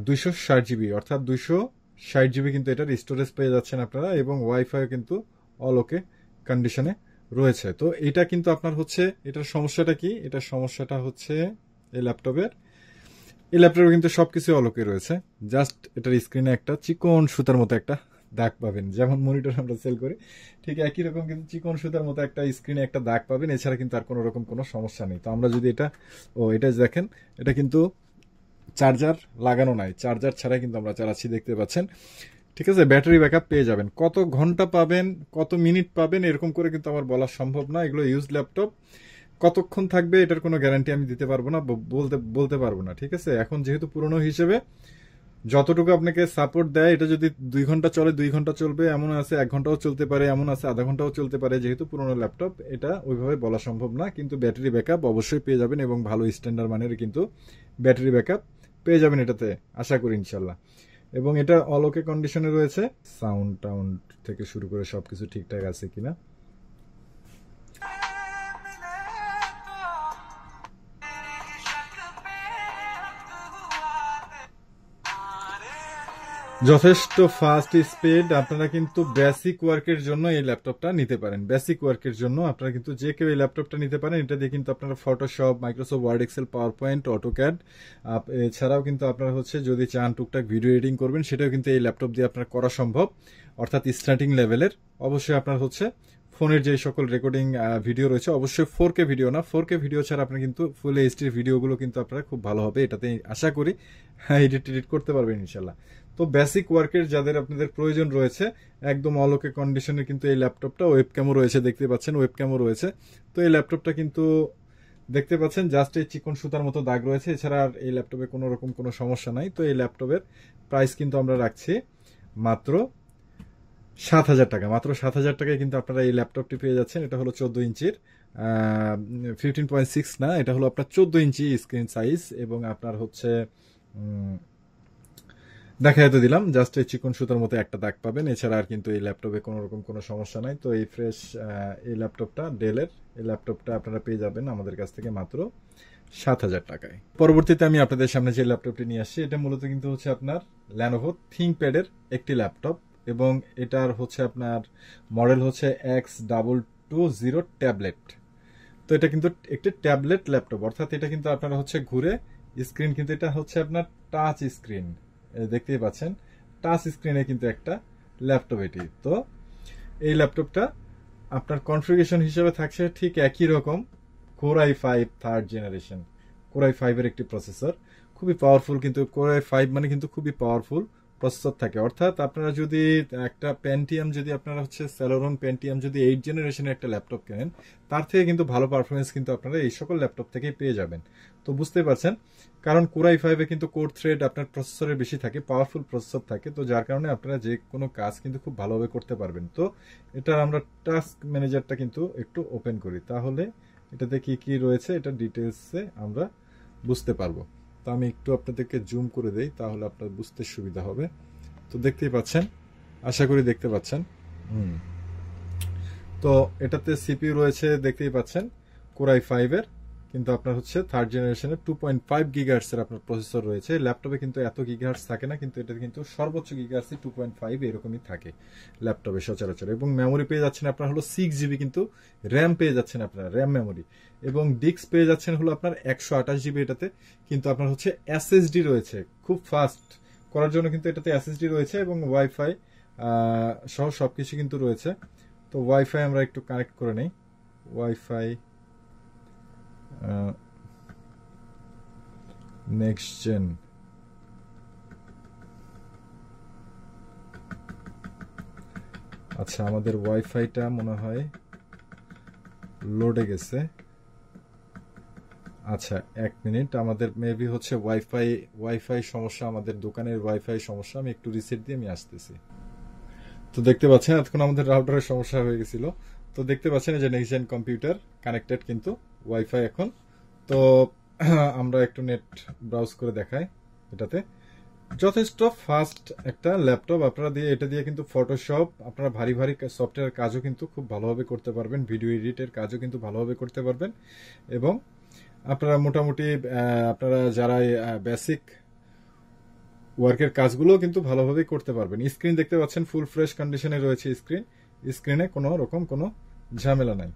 260GB, অর্থাৎ 260GB কিন্তু এটার স্টোরেজ পেয়ে যাচ্ছেন আপনারা, এবং ওয়াইফাই কিন্তু অল ওকে কন্ডিশনে রয়েছে। তো এটা কিন্তু আপনার হচ্ছে, এটার সমস্যাটা কি, এটার সমস্যাটা হচ্ছে এই ল্যাপটপের কিন্তু সবকিছু অলোকে রয়েছে, জাস্ট এটার স্ক্রিনে একটা চিকন সুতার মতো একটা দাগ পাবেন, যেমন মনিটর আমরা সেল করি ঠিক একই রকম কিন্তু চিকন সুতার মতো একটা স্ক্রিনে একটা দাগ পাবেন, এছাড়া কিন্তু আর কোনো রকম কোনো সমস্যা নেই। তো আমরা যদি এটা এটা দেখেন, এটা কিন্তু চার্জার লাগানো নাই, চার্জার ছাড়াই কিন্তু আমরা চালাচ্ছি, দেখতে পাচ্ছেন, ঠিক আছে। ব্যাটারি ব্যাকআপ পেয়ে যাবেন, কত ঘন্টা পাবেন, কত মিনিট পাবেন এরকম করে কিন্তু আমার বলা সম্ভব না, এগুলো ইউজ ল্যাপটপ, কতক্ষণ থাকবে এটার কোনো গ্যারান্টি আমি দিতে পারবো না, বলতে পারবো না, ঠিক আছে। এখন যেহেতু পুরনো হিসেবে যতটুকু আপনাকে সাপোর্ট দেয়, এটা যদি 2 ঘন্টা চলে 2 ঘন্টা চলবে, এমন আছে 1 ঘন্টাও চলতে পারে, এমন আছে আধা ঘন্টাও চলতে পারে, যেহেতু পুরনো ল্যাপটপ এটা ওইভাবে বলা সম্ভব না। কিন্তু ব্যাটারি ব্যাকআপ অবশ্যই পেয়ে যাবেন, এবং ভালো স্ট্যান্ডার্ড মানের কিন্তু ব্যাটারি ব্যাকআপ পেয়ে যাবেন এটাতে, আশা করি ইনশাল্লাহ। এবং এটা অল ওকে কন্ডিশনে রয়েছে। সাউন্ড টাউন্ড থেকে শুরু করে সবকিছু ঠিকঠাক আছে কিনা। যথেষ্ট ফাস্ট স্পিড। আপনারা কিন্তু বেসিক ওয়ার্কের জন্য এই ল্যাপটপটা নিতে পারেন। বেসিক ওয়ার্কের জন্য আপনারা কিন্তু যে কেউ এই ল্যাপটপটা নিতে পারেন। এটা দিয়ে কিন্তু আপনারা Photoshop, Microsoft Word, Excel, PowerPoint, AutoCAD, এছাড়াও কিন্তু আপনারা হচ্ছে যদি চান টুকটাক ভিডিও এডিটিং করবেন সেটাও কিন্তু এই ল্যাপটপ দিয়ে আপনার করা সম্ভব, অর্থাৎ স্টার্টিং লেভেলের। অবশ্যই আপনার হচ্ছে ফোনের যে সকল রেকর্ডিং ভিডিও রয়েছে, অবশ্যই 4K ভিডিও না, 4K ভিডিও ছাড়া আপনার কিন্তু ফুল এইচডির ভিডিওগুলো কিন্তু আপনারা খুব ভালো হবে এটাতে আশা করি এডিট করতে পারবেন ইনশাল্লাহ। তো বেসিক ওয়ার্কের যাদের আপনাদের প্রয়োজন রয়েছে, একদম অলোকে কন্ডিশনে কিন্তু এই ল্যাপটপটা, ওয়েবক্যামও রয়েছে দেখতে পাচ্ছেন, ওয়েবক্যামও রয়েছে। তো এই ল্যাপটপটা কিন্তু দেখতে পাচ্ছেন জাস্ট এই চিকন সুতার মতো দাগ রয়েছে, এছাড়া আর এই ল্যাপটপে কোনো রকম কোনো সমস্যা নাই। তো এই ল্যাপটপের প্রাইস কিন্তু আমরা রাখছি মাত্র 7,000 টাকা। মাত্র 7,000 টাকায় কিন্তু আপনারা এই ল্যাপটপটি পেয়ে যাচ্ছেন। এটা হলো 14 ইঞ্চির, 15.6 না, এটা হলো আপনার 14 ইঞ্চি স্ক্রিন সাইজ। এবং আপনার হচ্ছে দেখাই তো দিলাম, জাস্ট এই চিকন সুতার মতো একটা দাগ পাবেন, এছাড়া আর কিন্তু এই ল্যাপটপে কোনো রকম কোনো সমস্যা নাই। তো এই ফ্রেশ এই ল্যাপটপটা ডেলের, এই ল্যাপটপটা আপনারা পেয়ে যাবেন আমাদের কাছ থেকে মাত্র 7,000 টাকায়। পরবর্তীতে আমি আপনাদের সামনে যে ল্যাপটপটি নিয়ে আসছি, এটা মূলত কিন্তু হচ্ছে আপনার ল্যানোভো থিংকপ্যাডের একটি ল্যাপটপ, এবং এটার হচ্ছে আপনার মডেল হচ্ছে X220 ট্যাবলেট। তো এটা কিন্তু একটি ট্যাবলেট ল্যাপটপ, অর্থাৎ এটা কিন্তু আপনারা হচ্ছে ঘুরে স্ক্রিন, কিন্তু এটা হচ্ছে আপনার টাচ স্ক্রিন, দেখতেই পাচ্ছেন টাচ স্ক্রিনে কিন্তু একটা ল্যাপটপ এটি। তো এই ল্যাপটপটা আপনার কনফিগারেশন হিসেবে থাকছে ঠিক একই রকম, Core i5 third generation, Core i5 এর একটি প্রসেসর, খুবই পাওয়ারফুল। কিন্তু Core i5 মানে কিন্তু খুবই পাওয়ারফুল প্রসেসর থাকে, অর্থাৎ আপনারা যদি একটা পেন্টিয়াম, যদি আপনারা হচ্ছে সেলোরন পেন্টিয়াম যদি 8 জেনারেশনের একটা ল্যাপটপ কেনেন, তার থেকে কিন্তু ভালো পারফরমেন্স কিন্তু আপনারা এই সকল ল্যাপটপ থেকেই পেয়ে যাবেন। তো বুঝতে পারছেন, কারণ Core i5 এ কিন্তু কোর থ্রেড আপনার প্রসেসরের বেশি থাকে, পাওয়ারফুল প্রসেসর থাকে, তো যার কারণে আপনারা যে কোনো কাজ কিন্তু খুব ভালোভাবে করতে পারবেন। তো এটার আমরা টাস্ক ম্যানেজারটা কিন্তু একটু ওপেন করি, তাহলে এটাতে কি কি রয়েছে এটা ডিটেলসে আমরা বুঝতে পারবো। তো আমি একটু আপনাদেরকে জুম করে দেই, তাহলে আপনার বুঝতে সুবিধা হবে। তো দেখতেই পাচ্ছেন, আশা করি দেখতে পাচ্ছেন। তো এটাতে সিপিইউ রয়েছে দেখতেই পাচ্ছেন Core i5 এর, কিন্তু আপনার হচ্ছে থার্ড জেনারেশনের 2.5 গিগাহার্টজ এর আপনার প্রসেসর রয়েছে। ল্যাপটপে কিন্তু এত গিগাহার্টজ থাকে না, কিন্তু এটা কিন্তু সর্বোচ্চ গিগাহার্টজ 2.5 এরকমই থাকে ল্যাপটপে সচরাচর। এবং মেমোরি পেয়ে যাচ্ছেন আপনার হলো 6GB, কিন্তু র্যাম পেয়ে যাচ্ছেন আপনারা, র্যাম মেমোরি, এবং ডিস্ক পেয়ে যাচ্ছেন হলো আপনার 128GB এটাতে। কিন্তু আপনার হচ্ছে এসএসডি রয়েছে, খুব ফাস্ট করার জন্য কিন্তু এটাতে এসএসডি রয়েছে, এবং ওয়াইফাই সহ সবকিছু কিন্তু রয়েছে। তো ওয়াইফাই আমরা একটু কানেক্ট করে নেই, ওয়াইফাই নেক্সট জেন। আচ্ছা, আমাদের ওয়াইফাইটা মনে হয় লোডে গেছে। আচ্ছা, এক মিনিট, আমাদের মেবি হচ্ছে ওয়াইফাই সমস্যা, আমাদের দোকানের ওয়াইফাই সমস্যা। আমি একটু রিসেট দিয়ে আমি আসতেছি। তো দেখতে পাচ্ছেন এতক্ষণ আমাদের রাউটারের সমস্যা হয়ে গেছিল। তো দেখতে পাচ্ছেন যে নেক্সট জেন কম্পিউটার কানেক্টেড কিন্তু ওয়াইফাই এখন। তো আমরা একটু নেট ব্রাউজ করে দেখাই। এটাতে যথেষ্ট ফাস্ট একটা ল্যাপটপ, আপনারা দিয়ে এটা দিয়ে কিন্তু ফটোশপ, আপনারা ভারী ভারী সফটওয়্যার কাজও কিন্তু খুব ভালোভাবে করতে পারবেন, ভিডিও এডিটের কাজও কিন্তু ভালোভাবে করতে পারবেন। এবং আপনারা মোটামুটি আপনারা যারা বেসিক ওয়ার্কের কাজগুলো কিন্তু ভালোভাবে করতে পারবেন। স্ক্রিন দেখতে পাচ্ছেন ফুল ফ্রেশ কন্ডিশনে রয়েছে স্ক্রিনে কোনো রকম কোনো ঝামেলা নাই।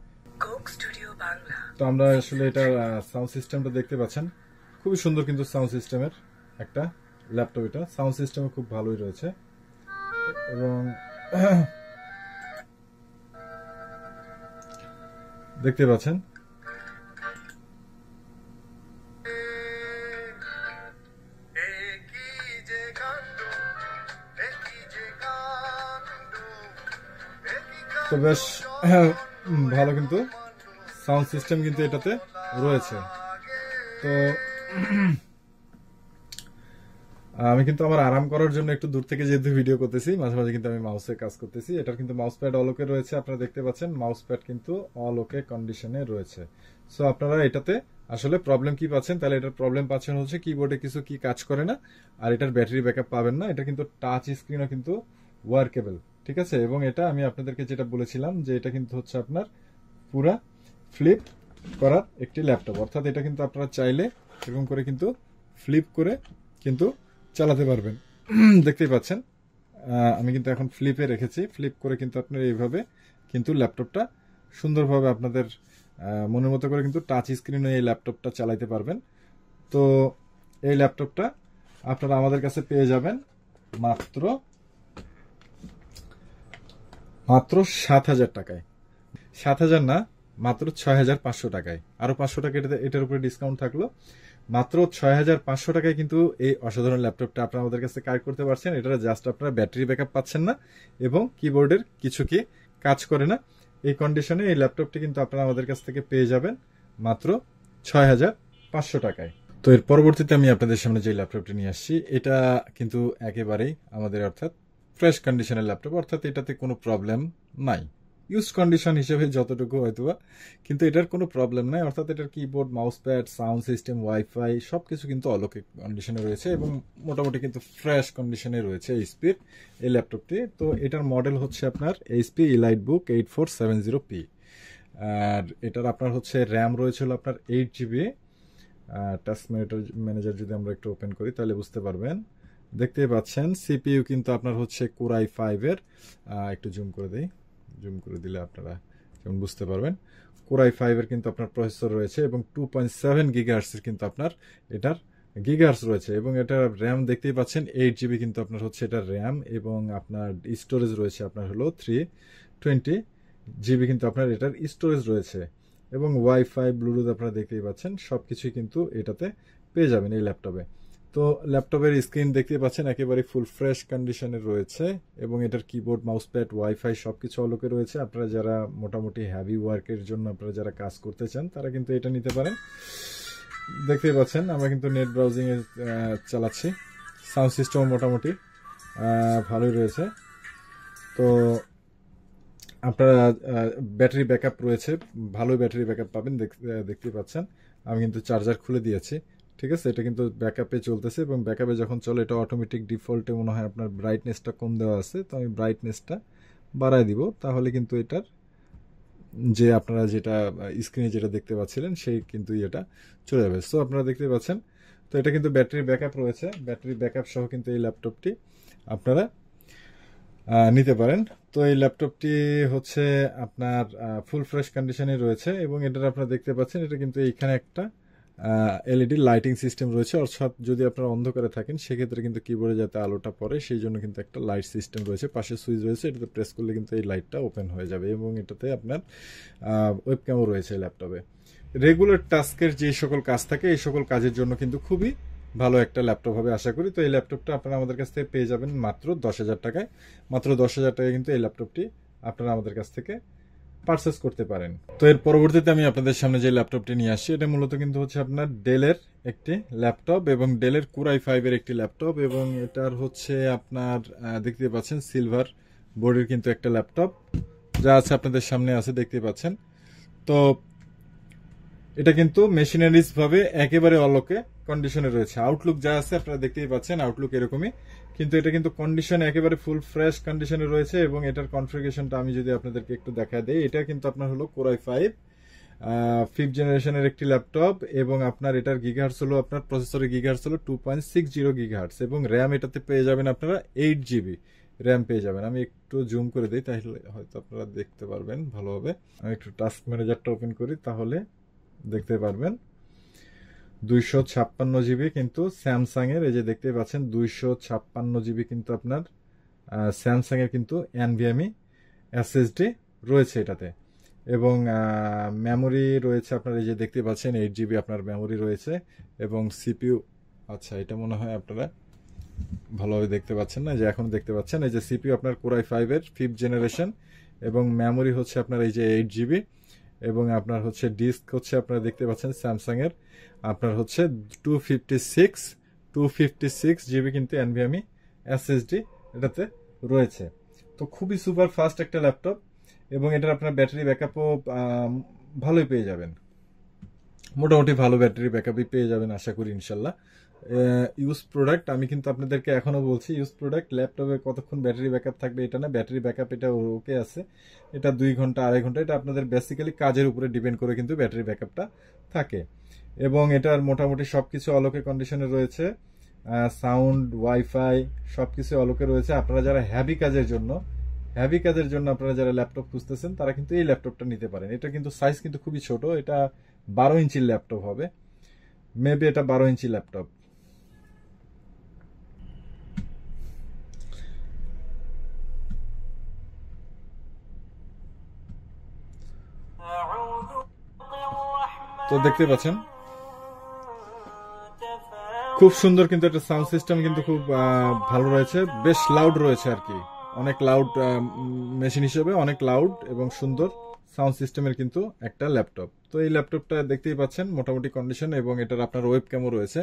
তো আমরা আসলে এটা সাউন্ড সিস্টেমটা দেখতে পাচ্ছেন, খুবই সুন্দর কিন্তু সাউন্ড সিস্টেমের একটা ল্যাপটপ, এটা সাউন্ড সিস্টেম খুব ভালোই রয়েছে। এবং দেখতে পাচ্ছেন তো বেশ ভালো কিন্তু সাউন্ড সিস্টেম কিন্তু এটাতে রয়েছে। তো আমি কিন্তু আমার আরাম করার জন্য একটু দূর থেকে যেহেতু ভিডিও করতেছি, মাঝে মাঝে কিন্তু আমি মাউসে কাজ করতেছি। এটার কিন্তু মাউস প্যাড অল ওকে রয়েছে, আপনারা দেখতে পাচ্ছেন মাউস প্যাড কিন্তু অল ওকে কন্ডিশনে রয়েছে। সো আপনারা এটাতে আসলে প্রবলেম কি পাচ্ছেন, তাহলে এটার প্রবলেম পাচ্ছেন হচ্ছে কিবোর্ডে কিছু কি কাজ করে না, আর এটার ব্যাটারি ব্যাকআপ পাবেন না। এটা কিন্তু টাচ স্ক্রিনও কিন্তু ওয়ার্কেবল, ঠিক আছে। এবং এটা আমি আপনাদেরকে যেটা বলেছিলাম যে এটা কিন্তু হচ্ছে আপনার পুরা ফ্লিপ করার একটি ল্যাপটপ, অর্থাৎ এটা কিন্তু আপনারা চাইলে এরকম করে কিন্তু ফ্লিপ করে কিন্তু চালাতে পারবেন। দেখতেই পাচ্ছেন আমি কিন্তু এখন ফ্লিপে রেখেছি, ফ্লিপ করে কিন্তু আপনারা এইভাবে কিন্তু ল্যাপটপটা সুন্দরভাবে আপনাদের মনের মতো করে কিন্তু টাচ স্ক্রিনে এই ল্যাপটপটা চালাইতে পারবেন। তো এই ল্যাপটপটা আপনারা আমাদের কাছে পেয়ে যাবেন মাত্র 7,000 টাকায়। 7,000 না, মাত্র 6,500 টাকায়। আরো 500 টাকা এটার উপরে ডিসকাউন্ট থাকলো। মাত্র 6,500 টাকায় কিন্তু এই অসাধারণ ল্যাপটপটা আপনারা আমাদের কাছে ক্রয় করতে পারছেন। এটা জাস্ট আপনারা ব্যাটারি ব্যাকআপ পাচ্ছেন না এবং কিবোর্ডের কিছু কি কাজ করে না, এই কন্ডিশনে এই ল্যাপটপটি কিন্তু আপনারা আমাদের কাছ থেকে পেয়ে যাবেন মাত্র 6,500 টাকায়। তো এর পরবর্তীতে আমি আপনাদের সামনে যে ল্যাপটপটি নিয়ে আসছি, এটা কিন্তু একেবারেই আমাদের অর্থাৎ ফ্রেশ কন্ডিশনের ল্যাপটপ, অর্থাৎ এটাতে কোনো প্রবলেম নাই। ইউজ কন্ডিশন হিসেবে যতটুকু হয়তোবা, কিন্তু এটার কোনো প্রবলেম নাই। অর্থাৎ এটার keyboard, mouse pad, sound system, wifi সবকিছু কিন্তু অলৌকিক কন্ডিশনে রয়েছে এবং মোটামুটি কিন্তু ফ্রেশ কন্ডিশনে রয়েছে এইচপির এই ল্যাপটপটি। তো এটার মডেল হচ্ছে আপনার এইচপি EliteBook 8470P, আর এটার আপনার হচ্ছে র্যাম রয়েছে হলো আপনার 8GB। টাস্ক ম্যানেজার যদি আমরা একটু ওপেন করি তাহলে বুঝতে পারবেন, দেখতেই পাচ্ছেন সিপিইউ কিন্তু আপনার হচ্ছে Core i5 এর, একটু জুম করে দেই, জুম করে দিলে আপনারা যেমন বুঝতে পারবেন, Core i5 এর কিন্তু আপনার প্রসেসর রয়েছে এবং 2.7 GHz এর কিন্তু আপনার এটার গিগাহার্টজ রয়েছে এবং এটার র্যাম দেখতেই পাচ্ছেন 8GB কিন্তু আপনার হচ্ছে এটার র্যাম, এবং আপনার স্টোরেজ রয়েছে আপনার হলো 320GB কিন্তু আপনার এটার স্টোরেজ রয়েছে, এবং ওয়াইফাই, ব্লুটুথ আপনারা দেখতেই পাচ্ছেন সবকিছুই কিন্তু এটাতে পেয়ে যাবেন এই ল্যাপটপে। তো ল্যাপটপের স্ক্রিন দেখতে পাচ্ছেন একেবারে ফুল ফ্রেশ কন্ডিশনে রয়েছে এবং এটার কিবোর্ড, মাউস প্যাড, ওয়াইফাই সবকিছু অলোকে রয়েছে। আপনারা যারা মোটামুটি হ্যাভি ওয়ার্কের জন্য আপনারা যারা কাজ করতে চান তারা কিন্তু এটা নিতে পারেন। দেখতেই পাচ্ছেন আমরা কিন্তু নেট ব্রাউজিং এ চালাচ্ছি, সাউন্ড সিস্টেম মোটামুটি ভালোই রয়েছে। তো আপনারা ব্যাটারি ব্যাকআপ রয়েছে, ভালো ব্যাটারি ব্যাকআপ পাবেন, দেখতেই পাচ্ছেন আমি কিন্তু চার্জার খুলে দিয়েছি, ঠিক আছে। এটা কিন্তু ব্যাকআপে চলতেছে এবং ব্যাকআপে যখন চলে এটা অটোমেটিক ডিফল্টে মনে হয় আপনার ব্রাইটনেসটা কম দেওয়া আছে, তো আমি ব্রাইটনেসটা বাড়ায় দিব, তাহলে কিন্তু এটার যে আপনারা যেটা স্ক্রিনে যেটা দেখতে পাচ্ছিলেন সেই কিন্তু এটা চলে যাবে। সো আপনারা দেখতে পাচ্ছেন, তো এটা কিন্তু ব্যাটারি ব্যাকআপ রয়েছে, ব্যাটারি ব্যাকআপ সহ কিন্তু এই ল্যাপটপটি আপনারা নিতে পারেন। তো এই ল্যাপটপটি হচ্ছে আপনার ফুল ফ্রেশ কন্ডিশনে রয়েছে এবং এটার আপনারা দেখতে পাচ্ছেন এটা কিন্তু এইখানে একটা এলইডি লাইটিং সিস্টেম রয়েছে, অর্থাৎ যদি আপনারা অন্ধকারে থাকেন সেক্ষেত্রে কিন্তু কিবোর্ডে যাতে আলোটা পড়ে সেই জন্য কিন্তু একটা লাইট সিস্টেম রয়েছে, পাশে সুইচ রয়েছে, এটাতে প্রেস করলে কিন্তু এই লাইটটা ওপেন হয়ে যাবে এবং এটাতে আপনার ওয়েবক্যামও রয়েছে ল্যাপটপে। রেগুলার টাস্কের যে সকল কাজ থাকে এই সকল কাজের জন্য কিন্তু খুবই ভালো একটা ল্যাপটপ হবে আশা করি। তো এই ল্যাপটপটা আপনারা আমাদের কাছ থেকে পেয়ে যাবেন মাত্র 10,000 টাকায়। মাত্র 10,000 টাকায় কিন্তু এই ল্যাপটপটি আপনারা আমাদের কাছ থেকে পারচেস করতে পারেন। তো এর পরবর্তীতে আমি আপনাদের সামনে যে ল্যাপটপটি নিয়ে আসছি এটা মূলত কিন্তু হচ্ছে আপনার ডেলের একটি ল্যাপটপ এবং ডেলের Core i5 এর একটি ল্যাপটপ, এবং এটার হচ্ছে আপনার দেখতে পাচ্ছেন সিলভার বোর্ডের কিন্তু একটা ল্যাপটপ যা আছে আপনাদের সামনে আছে দেখতে পাচ্ছেন। তো এটা কিন্তু মেশিনারিজ ভাবে একেবারে অলোকে কন্ডিশনে রয়েছে, আউটলুক যা আছে আপনারা দেখতেই পাচ্ছেন আউটলুক এরকমই, কিন্তু এটা কিন্তু কন্ডিশন একেবারে ফুল ফ্রেশ কন্ডিশনে রয়েছে এবং এটার কনফিগারেশনটা আমি যদি আপনাদেরকে একটু দেখা দেই, এটা কিন্তু আপনার হলো Core i5 5th জেনারেশনের একটি ল্যাপটপ এবং আপনার এটার গিগাহার্টজ হলো আপনার প্রসেসরের গিগাহার্টজ হলো 2.60 গিগাহার্টজ এবং র্যাম এটাতে পেয়ে যাবেন আপনারা 8GB র্যাম পেয়ে যাবেন। আমি একটু জুম করে দিই তাহলে হয়তো আপনারা দেখতে পারবেন ভালোভাবে। আমি একটু টাস্ক ম্যানেজারটা ওপেন করি তাহলে দেখতে পারবেন 256GB কিন্তু স্যামসাং এর, এই যে দেখতে পাচ্ছেন 256GB কিন্তু আপনার স্যামসাং এর কিন্তু NVMe SSD রয়েছে এটাতে, এবং মেমোরি রয়েছে আপনার এই যে দেখতে পাচ্ছেন 8GB আপনার মেমোরি রয়েছে এবং সিপিইউ, আচ্ছা এটা মনে হয় আপনারা ভালোভাবে দেখতে পাচ্ছেন না, যে এখন দেখতে পাচ্ছেন এই যে সিপিইউ আপনার Core i5 এর 5th জেনারেশন এবং মেমোরি হচ্ছে আপনার এই যে 8GB এবং আপনার হচ্ছে ডিস্ক হচ্ছে আপনারা দেখতে পাচ্ছেন স্যামসাং এর আপনার হচ্ছে 256GB কিন্তু NVMe SSD এটাতে রয়েছে। তো খুবই সুপার ফাস্ট একটা ল্যাপটপ এবং এটার আপনার ব্যাটারি ব্যাকআপও ভালোই পেয়ে যাবেন। মোটামুটি ভালো ব্যাটারি ব্যাকআপই পেয়ে যাবেন আশা করি ইনশাল্লাহ। ইউজ প্রোডাক্ট আমি কিন্তু আপনাদেরকে এখনো বলছি, ইউজ প্রোডাক্ট ল্যাপটপে কতক্ষণ ব্যাটারি ব্যাকআপ থাকবে এটা না, ব্যাটারি ব্যাকআপ এটা ওকে আছে, এটা 2 ঘন্টা 2.5 ঘন্টা, এটা আপনাদের বেসিক্যালি কাজের উপরে ডিপেন্ড করে কিন্তু ব্যাটারি ব্যাকআপটা থাকে। এবং এটার মোটামুটি সবকিছু অলোকে কন্ডিশনে রয়েছে, সাউন্ড, ওয়াইফাই সবকিছু অলোকে রয়েছে। আপনারা যারা হ্যাভি কাজের জন্য আপনারা যারা ল্যাপটপ খুঁজতেছেন তারা কিন্তু এই ল্যাপটপটা নিতে পারেন। এটা কিন্তু সাইজ কিন্তু খুবই ছোট, এটা 12 ইঞ্চির ল্যাপটপ হবে, মেবি এটা 12 ইঞ্চি ল্যাপটপ। তো দেখতে পাচ্ছেন খুব সুন্দর, কিন্তু একটা সাউন্ড সিস্টেম কিন্তু খুব ভালো রয়েছে, বেশ লাউড রয়েছে আর কি, অনেক লাউড মেশিন হিসেবে অনেক লাউড এবং সুন্দর সাউন্ড সিস্টেমের কিন্তু একটা ল্যাপটপ। তো এই ল্যাপটপটা দেখতেই পাচ্ছেন মোটামুটি কন্ডিশন, এবং এটার আপনার ওয়েব ক্যামও রয়েছে।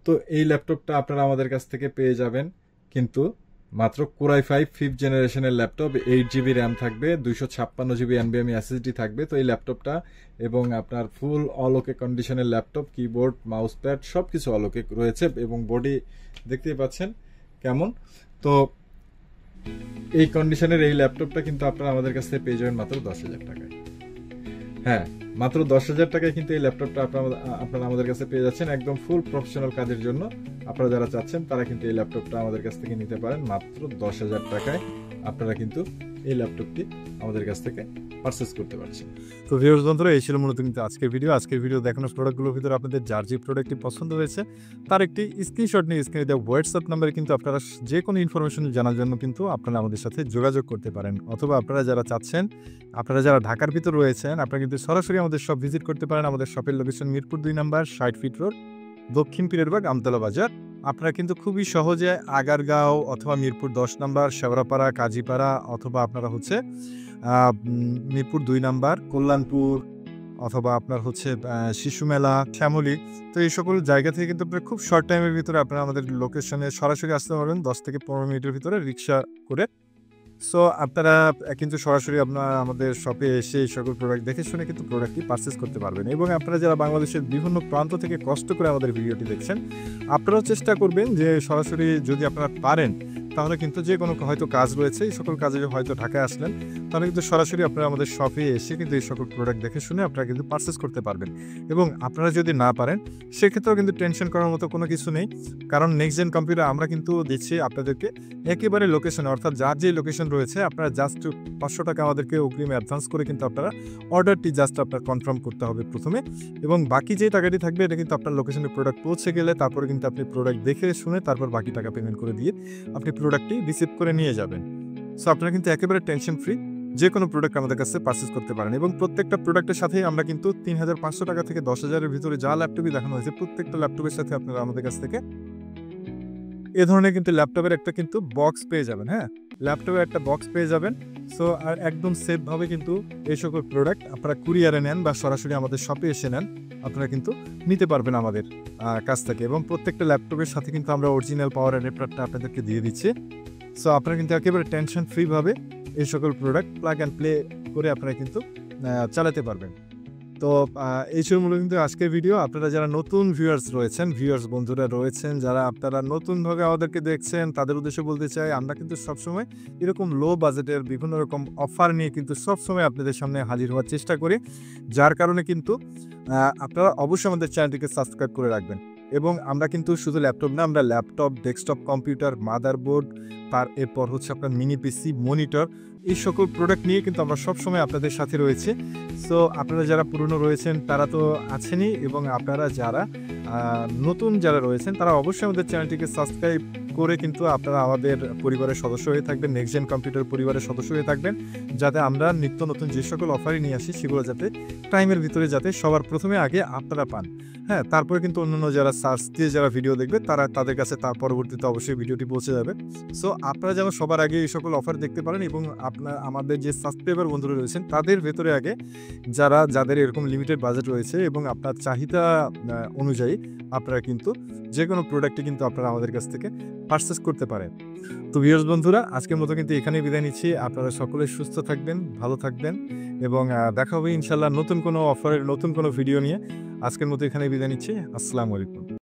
তো এই ল্যাপটপটা আপনারা আমাদের কাছ থেকে পেয়ে যাবেন কিন্তু মাত্র কোরাই 5 5th জেনারেশনের ল্যাপটপ, 8GB র্যাম থাকবে, 256GB NVMe SSD থাকবে। তো এই ল্যাপটপটা এবং আপনার ফুল অল ওকে কন্ডিশনের ল্যাপটপ, কিবোর্ড, মাউস প্যাড সবকিছু অল ওকে রয়েছে, এবং বডি দেখতেই পাচ্ছেন কেমন। তো এই কন্ডিশনের এই ল্যাপটপটা কিন্তু আপনারা আমাদের কাছ থেকে পেয়ে যাবেন মাত্র 10,000 টাকায়। হ্যাঁ, মাত্র 10,000 টাকায় কিন্তু এই ল্যাপটপটা আপনারা আমাদের কাছে পেয়ে যাচ্ছেন একদম ফুল প্রফেশনাল কাজের জন্য। আপনারা যারা চাচ্ছেন তারা কিন্তু এই ল্যাপটপটা আমাদের কাছ থেকে নিতে পারেন মাত্র 10,000 টাকায়। আপনারা কিন্তু এই ল্যাপটপটি আমাদের কাছ থেকে পারচেস করতে পারছেন। তো ভিউয়ার্স বন্ধুরা, এই ছিল মূলত কিন্তু আজকের ভিডিও দেখানো প্রোডাক্টগুলোর ভিতরে আপনাদের যার যে প্রোডাক্টটি পছন্দ হয়েছে তার একটি স্ক্রিনশট নিয়ে স্ক্রিনে দেওয়া হোয়াটসঅ্যাপ নাম্বারে কিন্তু আপনারা যে কোনো ইনফরমেশন জানার জন্য কিন্তু আপনারা আমাদের সাথে যোগাযোগ করতে পারেন। অথবা আপনারা যারা চাচ্ছেন, আপনারা যারা ঢাকার ভিতর রয়েছেন, আপনারা কিন্তু সরাসরি আমাদের শপ ভিজিট করতে পারেন। আমাদের শপের লোকেশন মিরপুর 2 নম্বর 60 ফিট রোড, দক্ষিণ পীরেরবাগ, আমতলা বাজার। আপনারা কিন্তু খুবই সহজে আগারগাঁও অথবা মিরপুর 10 নম্বর শেওড়াপাড়া, কাজীপাড়া, অথবা আপনারা হচ্ছে মিরপুর 2 নম্বর কল্যাণপুর, অথবা আপনার হচ্ছে শিশু মেলা, শ্যামলী, তো এই সকল জায়গা থেকে কিন্তু আপনারা খুব শর্ট টাইমের ভিতরে আপনারা আমাদের লোকেশনে সরাসরি আসতে পারবেন 10 থেকে 15 মিনিটের ভিতরে রিক্সা করে। সো আপনারা কিন্তু সরাসরি আপনারা আমাদের শপে এসে এই সকল প্রোডাক্ট দেখে শুনে কিন্তু প্রোডাক্টটি পারচেস করতে পারবেন। এবং আপনারা যারা বাংলাদেশের বিভিন্ন প্রান্ত থেকে কষ্ট করে আমাদের ভিডিওটি দেখছেন, আপনারাও চেষ্টা করবেন যে সরাসরি যদি আপনারা পারেন তাহলে কিন্তু যে কোনো হয়তো কাজ রয়েছে, এই সকল কাজে হয়তো ঢাকায় আসলেন, তাহলে কিন্তু সরাসরি আপনারা আমাদের শপে এসে কিন্তু এই সকল প্রোডাক্ট দেখে শুনে আপনারা কিন্তু পারচেস করতে পারবেন। এবং আপনারা যদি না পারেন সেক্ষেত্রেও কিন্তু টেনশন করার মতো কোনো কিছু নেই, কারণ নেক্সট জেন কম্পিউটার আমরা কিন্তু দিচ্ছি আপনাদেরকে একেবারে লোকেশন, অর্থাৎ যার যে লোকেশন রয়েছে আপনারা জাস্ট 500 টাকা আমাদেরকে অগ্রিম অ্যাডভান্স করে কিন্তু আপনারা অর্ডারটি জাস্ট আপনার কনফার্ম করতে হবে প্রথমে, এবং বাকি যে টাকাটি থাকবে এটা কিন্তু আপনার লোকেশনে প্রোডাক্ট পৌঁছে গেলে তারপরে কিন্তু আপনি প্রোডাক্ট দেখে শুনে তারপর বাকি টাকা পেমেন্ট করে দিয়ে আপনি প্রোডাক্টটি রিসিভ করে নিয়ে যাবেন। সো আপনারা কিন্তু একেবারে টেনশন ফ্রি যে কোনো প্রোডাক্ট আমাদের কাছে পারচেস করতে পারেন। এবং প্রত্যেকটা প্রোডাক্টের সাথে আমরা কিন্তু 3,500 টাকা থেকে 10,000-এর ভিতরে যা ল্যাপটপই দেখানো হয়েছে প্রত্যেকটা ল্যাপটপের সাথে আপনারা আমাদের কাছ থেকে এ ধরনের কিন্তু ল্যাপটপের একটা কিন্তু বক্স পেয়ে যাবেন। হ্যাঁ, ল্যাপটপের একটা বক্স পেয়ে যাবেন। সো আর একদম সেফভাবে কিন্তু এই সকল প্রোডাক্ট আপনারা কুরিয়ারে নেন বা সরাসরি আমাদের শপে এসে নেন, আপনারা কিন্তু নিতে পারবেন আমাদের কাছ থেকে। এবং প্রত্যেকটা ল্যাপটপের সাথে কিন্তু আমরা অরিজিনাল পাওয়ার অ্যাডাপ্টারটা আপনাদেরকে দিয়ে দিচ্ছি। সো আপনারা কিন্তু একেবারে টেনশন ফ্রিভাবে এই সকল প্রোডাক্ট প্লাগ অ্যান্ড প্লে করে আপনারা কিন্তু চালাতে পারবেন। তো এই ছিল মূলত কিন্তু আজকের ভিডিও। আপনারা যারা নতুন ভিউয়ার্স বন্ধুরা রয়েছেন, যারা আপনারা নতুনভাবে আমাদেরকে দেখছেন, তাদের উদ্দেশ্যে বলতে চাই আমরা কিন্তু সবসময় এরকম লো বাজেটের বিভিন্ন রকম অফার নিয়ে কিন্তু সবসময় আপনাদের সামনে হাজির হওয়ার চেষ্টা করি, যার কারণে কিন্তু আপনারা অবশ্যই আমাদের চ্যানেলটিকে সাবস্ক্রাইব করে রাখবেন। এবং আমরা কিন্তু শুধু ল্যাপটপ না, আমরা ল্যাপটপ, ডেস্কটপ কম্পিউটার, মাদারবোর্ড, এরপর হচ্ছে আপনার মিনি পিসি, মনিটর, এই সকল প্রোডাক্ট নিয়ে কিন্তু আমরা সবসময় আপনাদের সাথে রয়েছি। সো আপনারা যারা পুরনো রয়েছেন তারা তো আছেনই, এবং আপনারা যারা নতুন যারা রয়েছেন তারা অবশ্যই আমাদের চ্যানেলটিকে সাবস্ক্রাইব করে কিন্তু আপনারা আমাদের পরিবারের সদস্য হয়ে থাকবেন, নেক্সট জেন কম্পিউটার পরিবারের সদস্য হয়ে থাকবেন, যাতে আমরা নিত্য নতুন যে সকল অফারই নিয়ে আসি সেগুলো যাতে টাইমের ভিতরে যাতে সবার প্রথমে আগে আপনারা পান। হ্যাঁ, তারপরে কিন্তু অন্যান্য যারা সার্চ দিয়ে যারা ভিডিও দেখবে তাদের কাছে তার পরবর্তীতে অবশ্যই ভিডিওটি পৌঁছে যাবে। সো আপনারা যেন সবার আগে এই সকল অফার দেখতে পারেন, এবং আমাদের যে সাবস্ক্রাইবার বন্ধুরা রয়েছেন তাদের ভেতরে আগে যাদের এরকম লিমিটেড বাজেট রয়েছে এবং আপনার চাহিদা অনুযায়ী আপনারা কিন্তু যে কোনো প্রোডাক্টই কিন্তু আপনারা আমাদের কাছ থেকে পারচেস করতে পারেন। তো ভিউয়ার্স বন্ধুরা, আজকের মতো কিন্তু এখানেই বিদায় নিচ্ছি। আপনারা সকলে সুস্থ থাকবেন, ভালো থাকবেন, এবং দেখা হবে ইনশাল্লাহ নতুন কোনো অফারের নতুন কোনো ভিডিও নিয়ে। আজকের মতো এখানে বিদায় নিচ্ছি। আসসালামু আলাইকুম।